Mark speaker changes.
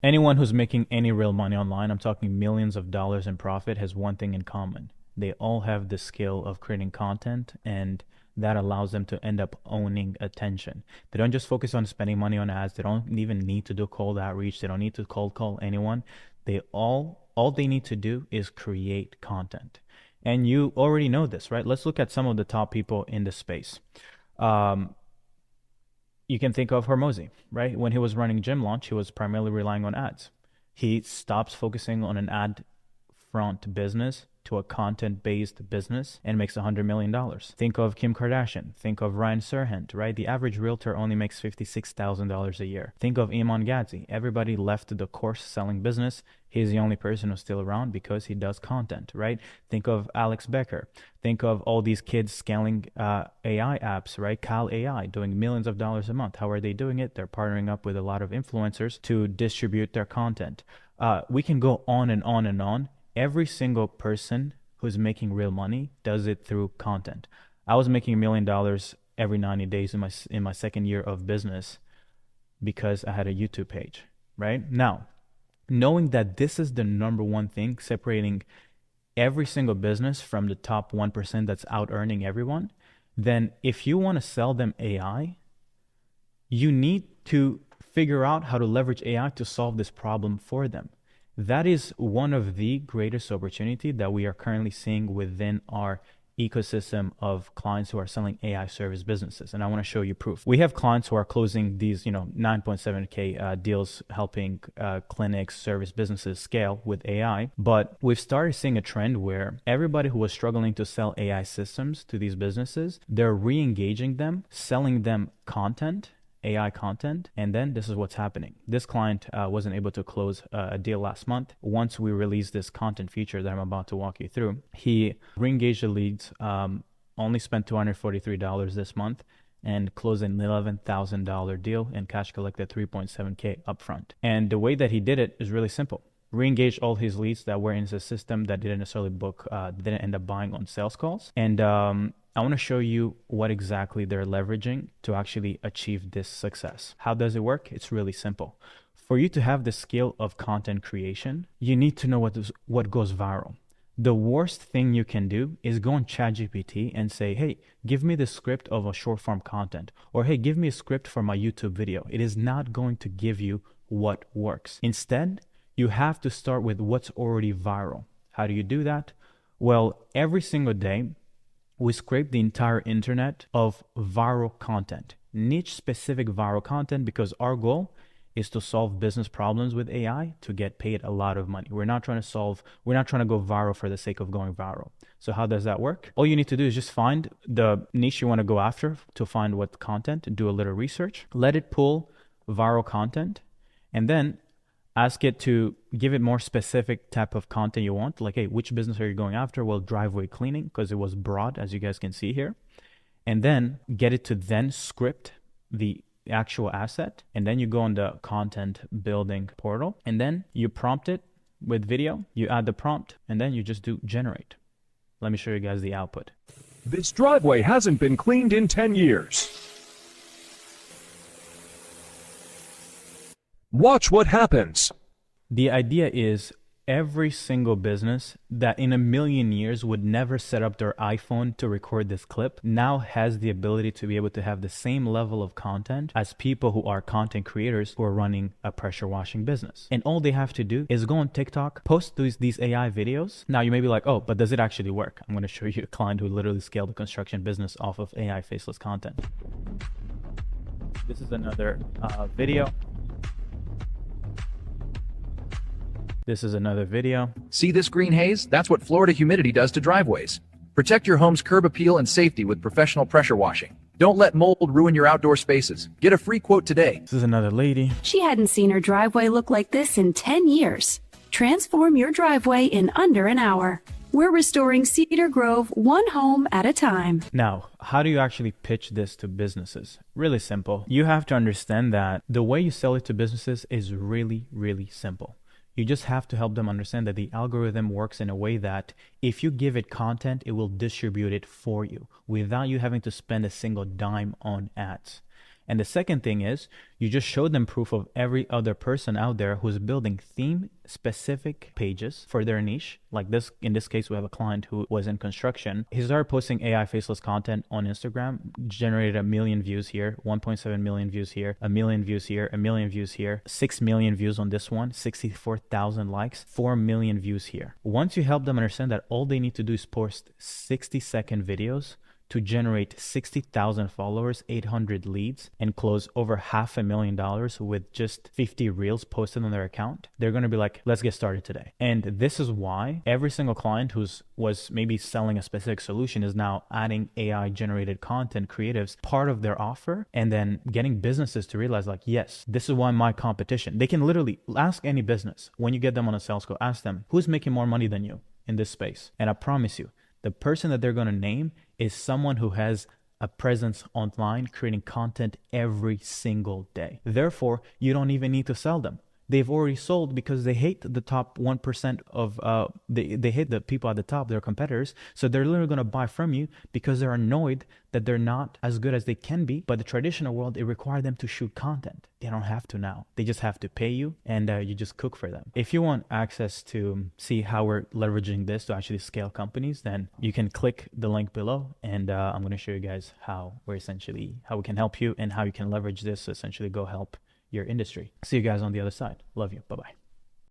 Speaker 1: Anyone who's making any real money online, I'm talking millions of dollars in profit, has one thing in common. They all have the skill of creating content, and that allows them to end up owning attention. They don't just focus on spending money on ads. They don't even need to do cold outreach. They don't need to cold call anyone. All they need to do is create content. And you already know this, right? Let's look at some of the top people in the space. Um, you can think of Hormozy, right? When he was running Gym Launch, he was primarily relying on ads. He stops focusing on an ad front business to a content-based business and makes $100 million. Think of Kim Kardashian. Think of Ryan Serhant, right? The average realtor only makes $56,000 a year. Think of Iman Gadzhi. Everybody left the course selling business. He's the only person who's still around because he does content, right? Think of Alex Becker. Think of all these kids scaling AI apps, right? Cal AI doing millions of dollars a month. How are they doing it? They're partnering up with a lot of influencers to distribute their content. We can go on and on and on. Every single person who's making real money does it through content. I was making $1 million every 90 days in my second year of business because I had a YouTube page, right? Now, knowing that this is the number one thing separating every single business from the top 1% that's out earning everyone, then if you want to sell them AI, you need to figure out how to leverage AI to solve this problem for them. That is one of the greatest opportunity that we are currently seeing within our ecosystem of clients who are selling AI service businesses. And I want to show you proof. We have clients who are closing these, 9.7K deals, helping clinics, service businesses scale with AI. But we've started seeing a trend where everybody who was struggling to sell AI systems to these businesses, they're re-engaging them, selling them content, AI content, and then this is what's happening. This client wasn't able to close a deal last month. Once we released this content feature that I'm about to walk you through, he re-engaged the leads, only spent $243 this month, and closed an $11,000 deal and cash collected 3.7K upfront. And the way that he did it is really simple. Re-engaged all his leads that were in the system that didn't necessarily book, didn't end up buying on sales calls. And I want to show you what exactly they're leveraging to actually achieve this success. How does it work? It's really simple. For you to have the skill of content creation, you need to know what goes viral. The worst thing you can do is go on ChatGPT and say, hey, give me the script of a short form content, or hey, give me a script for my YouTube video. It is not going to give you what works. Instead, you have to start with what's already viral. How do you do that? Well, every single day, we scrape the entire internet of viral content, niche specific viral content, because our goal is to solve business problems with AI to get paid a lot of money. We're not trying to go viral for the sake of going viral. So how does that work? All you need to do is just find the niche you want to go after to find what content, do a little research, let it pull viral content, and then ask it to give it more specific type of content you want. Like, hey, which business are you going after? Well, driveway cleaning, because it was broad, as you guys can see here. And then get it to then script the actual asset. And then you go on the content building portal. And then you prompt it with video. You add the prompt. And then you just do generate. Let me show you guys the output.
Speaker 2: This driveway hasn't been cleaned in 10 years. Watch what happens.
Speaker 1: The idea is every single business that in a million years would never set up their iPhone to record this clip now has the ability to be able to have the same level of content as people who are content creators who are running a pressure washing business. And all they have to do is go on TikTok, post these AI videos. Now you may be like, oh, but does it actually work? I'm going to show you a client who literally scaled a construction business off of AI faceless content. This is another video. This is another video.
Speaker 3: See this green haze? That's what Florida humidity does to driveways. Protect your home's curb appeal and safety with professional pressure washing. Don't let mold ruin your outdoor spaces. Get a free quote today.
Speaker 1: This is another lady.
Speaker 4: She hadn't seen her driveway look like this in 10 years. Transform your driveway in under an hour. We're restoring Cedar Grove one home at a time.
Speaker 1: Now, how do you actually pitch this to businesses? Really simple. You have to understand that the way you sell it to businesses is really, really simple. You just have to help them understand that the algorithm works in a way that if you give it content, it will distribute it for you without you having to spend a single dime on ads. And the second thing is you just show them proof of every other person out there who's building theme specific pages for their niche. Like this, in this case, we have a client who was in construction. He started posting AI faceless content on Instagram, generated 1 million views here, 1.7 million views here, 1 million views here, 1 million views here, 6 million views on this one, 64,000 likes, 4 million views here. Once you help them understand that all they need to do is post 60-second videos to generate 60,000 followers, 800 leads, and close over $500,000 with just 50 reels posted on their account, they're going to be like, let's get started today. And this is why every single client was maybe selling a specific solution is now adding AI generated content creatives part of their offer, and then getting businesses to realize like, yes, this is why my competition. They can literally ask any business when you get them on a sales call, ask them who's making more money than you in this space. And I promise you, the person that they're going to name is someone who has a presence online creating content every single day. Therefore, you don't even need to sell them. They've already sold because they hate the top 1% of, they hate the people at the top, their competitors. So they're literally going to buy from you because they're annoyed that they're not as good as they can be. But the traditional world, it requires them to shoot content. They don't have to now. They just have to pay you, and you just cook for them. If you want access to see how we're leveraging this to actually scale companies, then you can click the link below, and I'm going to show you guys how we can help you and how you can leverage this to essentially go help your industry. See you guys on the other side. Love you. Bye-bye.